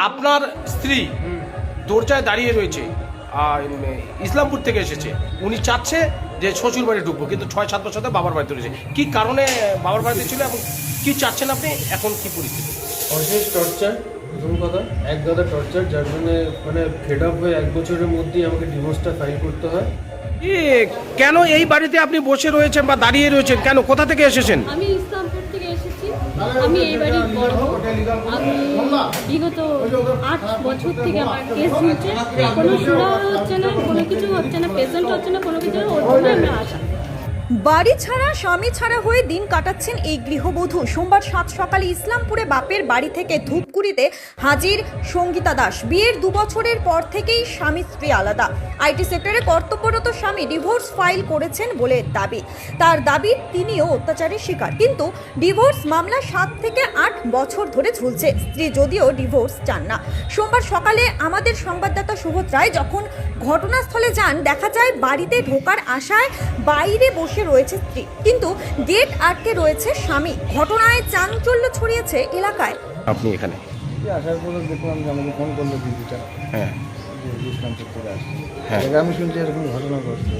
আপনার স্ত্রী দরজায় দাঁড়িয়ে রয়েছে, ইসলামপুর থেকে এসেছে, উনি চাচ্ছে যে শ্বশুর বাড়ি ঢুকবো, কিন্তু 6-7 বছর ধরে বাবার বাড়িতে রয়েছে। কি কারণে বাবার বাড়িতে ছিল এবং কি চাচ্ছেন আপনি, এখন কি পরিস্থিতি? অশেষ টর্চার, প্রথম কথা এক গাদা টর্চার, যার জন্য মানে ফেড আপ হয়ে 1 বছরের মধ্যেই আমাকে ডিভোর্সটা ফাইল করতে হয়। কেন এই বাড়িতে আপনি বসে রয়েছেন বা দাঁড়িয়ে রয়েছেন, কেন, কোথা থেকে এসেছেন? আমি ইসলামপুর থেকে এসেছি। আমি এই বাড়ির বড়। আমি বিগত 8 বছর থেকে আমার কেস চলছে, কোনো সুরা হচ্ছে না, কোনো কিছু হচ্ছে না, পেশেন্ট হচ্ছে না, কোনো কিছু ওর জন্য আমি আসা। বাড়ি ছাড়া স্বামী ছাড়া হয়ে দিন কাটাচ্ছেন এই গৃহবধূ। সোমবার 7 সকালে ইসলামপুরে বাপের বাড়ি থেকে ধূপগুড়িতে হাজির সঙ্গীতা দাস। বিয়ের 2 বছরের পর থেকেই স্বামী স্ত্রী আলাদা। আইটি সেক্টরে কর্তব্যরত স্বামী ডিভোর্স ফাইল করেছেন বলে দাবি। তার দাবি তিনিও অত্যাচারের শিকার, কিন্তু ডিভোর্স মামলা 7 থেকে 8 বছর ধরে ঝুলছে। স্ত্রী যদিও ডিভোর্স চান না। সোমবার সকালে আমাদের সংবাদদাতা সুবোধ রায় যখন ঘটনাস্থলে যান, দেখা যায় বাড়িতে ঢোকার আশায় বাইরে বসে রয়েছে স্ত্রী, কিন্তু গেট আটকে রয়েছে স্বামী। ঘটনায় চাঞ্চল্য ছড়িয়েছে এলাকায়। আপনি এখানে আসার পরে দেখলাম যে আমাকে ফোন করলো দিদিটা, হ্যাঁ যে ইসলামপুর থেকে আসছে। হ্যাঁ। আমি শুনছি এরকম ঘটনা ঘটছে,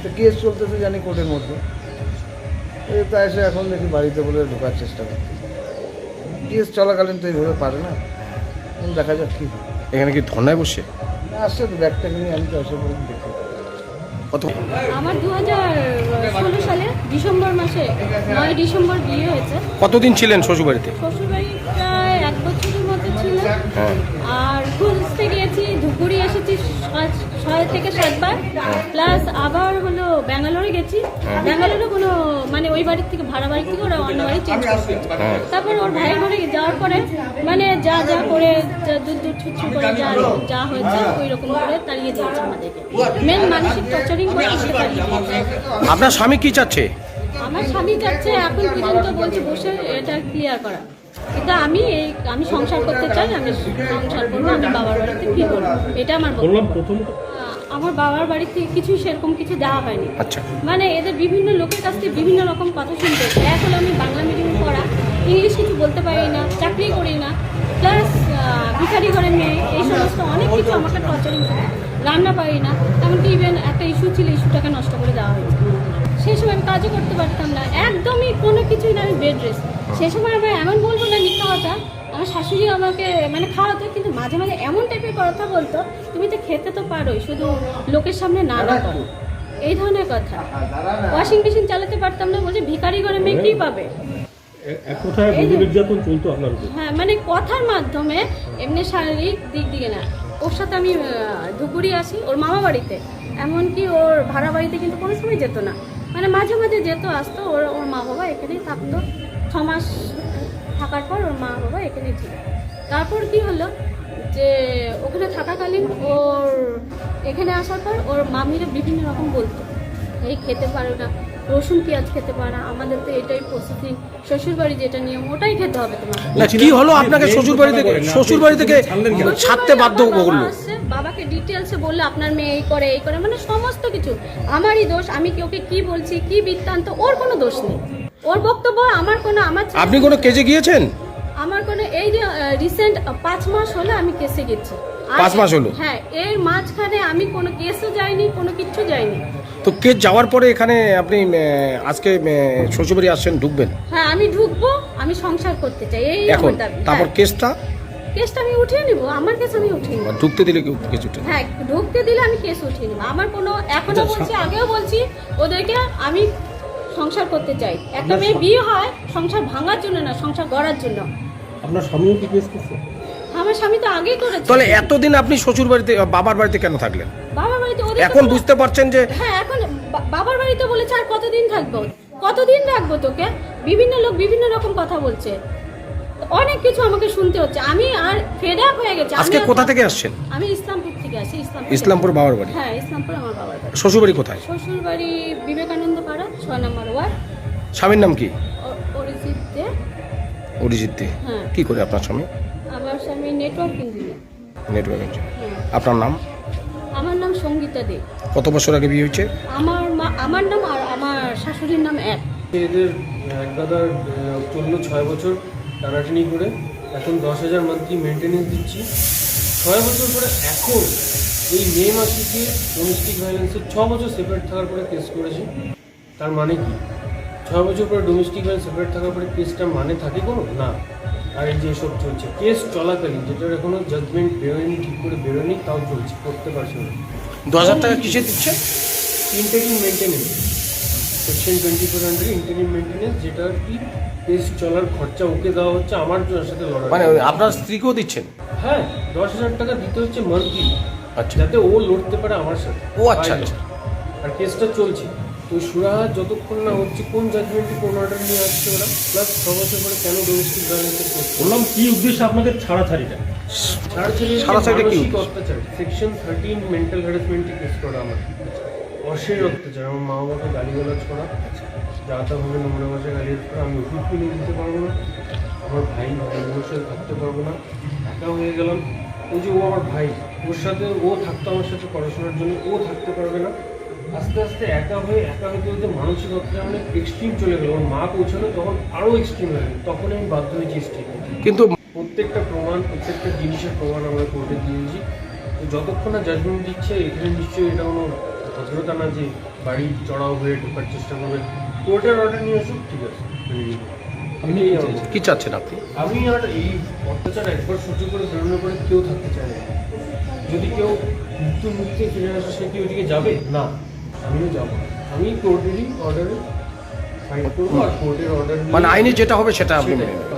তো কেস চলতেছে জানি কোর্টের মধ্যে। এই তা এসে এখন দেখি বাড়িতে বলে ঢোকার চেষ্টা করছে। কেস চলাকালীন তো এইভাবে পারে না, এখন দেখা যাক কী হয়। এখানে কি ধর্নায় বসে আসছে তো ব্যাগটাকে নিয়ে, আমি তো আসে পরে দেখি। কত? আমার 2016 সালে ডিসেম্বর মাসে 9 ডিসেম্বর বিয়ে হয়েছে। কতদিন ছিলেন শ্বশুর বাড়িতে? শ্বশুরবাড়ি প্রায় 1 বছরের মতো ছিল। হ্যাঁ। আর খুঁজতে গিয়েছি, ধুপগুড়ি এসেছি 6 থেকে 7 বার, প্লাস আবার হলো ব্যাঙ্গালোরে গেছি। ব্যাঙ্গালোরে কোনো মানে ওই বাড়ির থেকে, ভাড়া বাড়ি থেকে ওরা অন্য বাড়ি চেঞ্জ করছে। তারপর ওর ভাইয়ের ঘরে যাওয়ার পরে মানে যা যা করে, দূর ছুটছু করে যা হয়েছে ওই রকম করে তাড়িয়ে দিয়েছে আমাদেরকে। মেন মানসিক টর্চারিং করে আমাকে তাড়িয়ে দিয়েছে। আপনার স্বামী কি চাচ্ছে? আমার স্বামী চাচ্ছে এখন পর্যন্ত বলছে বসে এটা ক্লিয়ার করা, কিন্তু আমি সংসার করতে চাই, আমি সংসার করবো, আমি বাবার বাড়িতে ফিরবো না, এটা আমার বক্তব্য। আমার বাবার বাড়ি থেকে কিছু সেরকম কিছু দেওয়া হয়নি। আচ্ছা। মানে এদের বিভিন্ন লোকের কাছ থেকে বিভিন্ন রকম কথা শুনতে হচ্ছে। এক হলো আমি বাংলা মিডিয়াম পড়া, ইংলিশ কিছু বলতে পারি না, চাকরি করি না, প্লাস ভিখারি ঘরের মেয়ে, এই সমস্ত অনেক কিছু আমাকে টর্চারিং করে। রান্না পারি না, এমনকি ইভেন একটা ইস্যু ছিল, ইস্যুটাকে নষ্ট করে দেওয়া হয়েছে। সেই সময় আমি কাজও করতে পারতাম না, একদমই কোনো কিছুই না, আমি বেড রেস্ট। সেই সময় আমরা এমন বলবো না মিথ্যা কথা, আমার শাশুড়ি আমাকে মানে খাওয়াতো, কিন্তু মাঝে মাঝে এমন টাইপের কথা বলতো, তুমি তো খেতে তো পারোই, শুধু লোকের সামনে না করো, এই ধরনের কথা। ওয়াশিং মেশিন চালাতে পারতাম না, বলছে ভিখারি ঘরে মেয়ে কী পাবে। হ্যাঁ, মানে কথার মাধ্যমে, এমনি শারীরিক দিক দিকে না। ওর সাথে আমি ধুপগুড়ি আসি ওর মামা বাড়িতে, এমনকি ওর ভাড়া বাড়িতে কিন্তু কোনো সময় যেত না, মানে মাঝে মাঝে যেত, আসতো। ওর মা বাবা এখানেই থাকতো। 6 মাস থাকার পর ওর মা বাবা এখানেই ছিল। তারপর কি হলো যে ওখানে থাকাকালীন ওর এখানে আসার পর ওর মামিরা বিভিন্ন রকম বলতো, এই খেতে পারো না, রসুন পেঁয়াজ খেতে পারে না, আমাদের তো এটাই প্রসেসিং, শ্বশুরবাড়ি যেটা নিয়ম ওটাই খেতে হবে তোমার। কি হলো আপনাকে শ্বশুর বাড়ি থেকে ছাড়তে বাধ্য করলো? বাবাকে ডিটেলসে বললো আপনার মেয়ে এই করে এই করে, মানে সমস্ত কিছু আমারই দোষ। আমি ওকে কি বলছি, কি বৃত্তান্ত, ওর কোনো দোষ নেই, ওর বক্তব্য আমার কোনো। আপনি কোনো কেসে গিয়েছেন? আমার কোনো এই যে রিসেন্ট 5 মাস হলো আমি কেসে গেছি। 5 মাস হলো? হ্যাঁ, এর মাঝখানে আমি কোনো কেসও যাইনি, কোনো কিচ্ছু যাইনি। তো কেস যাওয়ার পরে এখানে আপনি আজকে শ্বশুরবাড়ি আসছেন, ঢুকবেন? হ্যাঁ, আমি ঢুকবো, আমি সংসার করতে চাই, এই এখন। আমার দাবি। তারপর কেসটা আমি উঠিয়ে নিব, আমার কেস আমি উঠিয়ে নিব। ঢুকতে দিলে কেস উঠে? হ্যাঁ, ঢুকতে দিলে আমি কেস উঠিয়ে নিব। আমার কোনো, এখনো বলছি, আগেও বলছি ওদেরকে, আমি সংসার করতে চাই। একটা মেয়ে বিয়ে হয় সংসার ভাঙার জন্য না, সংসার গড়ার জন্য। আপনার স্বামীও কি কেস করছে? আমার স্বামী তো আগেই করেছে। তাহলে এতদিন আপনি শ্বশুর বাড়িতে, বাবার বাড়িতে কেন থাকলেন? বাবার বাড়িতে ওদের এখন বুঝতে পারছেন যে? হ্যাঁ, এখন বাবার বাড়িতে বলেছে আর কতদিন থাকবো, কতদিন রাখবো তোকে, বিভিন্ন লোক বিভিন্ন রকম কথা বলছে, অনেক কিছু আমাকে শুনতে হচ্ছে। আমি আর ফেড আপ হয়ে গেছি। আজকে কোথা থেকে আসছেন? আমি ইসলামপুর থেকে আসি। ইসলামপুর বাবার বাড়ি? হ্যাঁ, ইসলামপুর আমার বাবার বাড়ি। শ্বশুর বাড়ি কোথায়? শ্বশুর বাড়ি বিবেকানন্দ পাড়া, 6 নম্বর ওয়ার্ড। স্বামীর নাম কি? অরিজিৎ দে। অরিজিৎ দে। হ্যাঁ। কি করে আপনার স্বামী? আমার স্বামী নেটওয়ার্ক ইঞ্জিনিয়ার। Network engineer. আপনার নাম? আমার নাম সঙ্গীতা দে। কত বছর আগে বিয়ে হয়েছে? আমার নাম আর আমার শাশুড়ির নাম এক। এদের এক গাদা চললো 6 বছর টানাটানি করে, এখন 10,000 মান্থলি মেনটেনেন্স দিচ্ছি। 6 বছর পরে এখন এই মে মাসে গিয়ে ডোমেস্টিক ভায়োলেন্সের 6 বছর সেপারেট থাকার পরে কেস করেছি। তার মানে কি 6 বছর পরে ডোমেস্টিক ভায়োলেন্স সেপারেট থাকার পরে কেসটা মানে থাকে কোনো না। আর এই যে এসব চলছে কেস চলাকালীন, যেটার এখনো জাজমেন্ট বেরোয়নি, ঠিক করে বেরোয়নি, তাও চলছে, করতে পারছে না। 2,000 টাকা কিসে দিচ্ছে? ইন্টারিম মেনটেনেন্স, সেকশন 24 আন্ডারে ইন্টারিম মেনটেনেন্স, যেটা কি কেস চলার খরচা ওকে দেওয়া হচ্ছে, আমার সাথে লড়াই। মানে আপনার স্ত্রীকেও দিচ্ছেন? হ্যাঁ, 10,000 টাকা দিতে হচ্ছে মান্থলি, আচ্ছা। যাতে ও লড়তে পারে আমার সাথে। ও আচ্ছা আচ্ছা। আর কেসটা চলছে, তো সুরাহা যতক্ষণ না হচ্ছে কোন জাজমেন্টে কোন অর্ডার নিয়ে আসছে ওরা, প্লাস 6 বছর পরে কেন ডোমেস্টিক ভায়োলেন্সের কেস বললাম কি উদ্দেশ্যে আপনাদের ছাড়াছাড়িটা? ছাড়াছাড়িটা কি মানসিক অত্যাচার, সেকশন 13 মেন্টাল হ্যারাসমেন্টে কেস করা আমার। অশ্লীল অত্যাচার, আমার মা বাবাকে গালিগালাজ করা, যা তা ভাবে নোংরা ভাষায় গালিগালাজ করা, আমি ওষুধ কিনে দিতে পারবো না, আমার ভাই বোনের সাথে থাকতে পারবো না, একা হয়ে গেলাম। ওই যে ও আমার ভাই, ওর সাথে ও থাকতো আমার সাথে পড়াশোনার জন্য, ও থাকতে পারবে না। আস্তে আস্তে একা হতে হতে মানসিক অত্যাচার অনেক এক্সট্রিম চলে গেল। আমার মা পৌঁছানো তখন আরও এক্সট্রিম হয়ে গেল, তখন আমি বাধ্য হয়েছি স্টেপ। কিন্তু প্রত্যেকটা প্রমাণ, প্রত্যেকটা জিনিসের প্রমাণ আমরা কোর্টে দিয়েছি। তো যতক্ষণ না জাজমেন্ট দিচ্ছে, এখানে নিশ্চয়ই এটা কোনো ভদ্রতা না যে বাড়ি চড়াও হয়ে ঢোকার চেষ্টা করবে। কোর্টের অর্ডার নিয়ে আসুক, ঠিক আছে, আপনি কি চাচ্ছেন আপনি? আমি আর এই অত্যাচার একবার সহ্য করে বেরোনোর পরে কেউ থাকতে চায় না। যদি কেউ মৃত্যুর মুখে ফিরে আসে, সে কি ওইদিকে যাবে? না, আমিও যাবো। আমি কোর্টেরই অর্ডারে ফাইট করবো, আর কোর্টের অর্ডার মানে আইনে যেটা হবে সেটা আপনি মেনে নেবেন।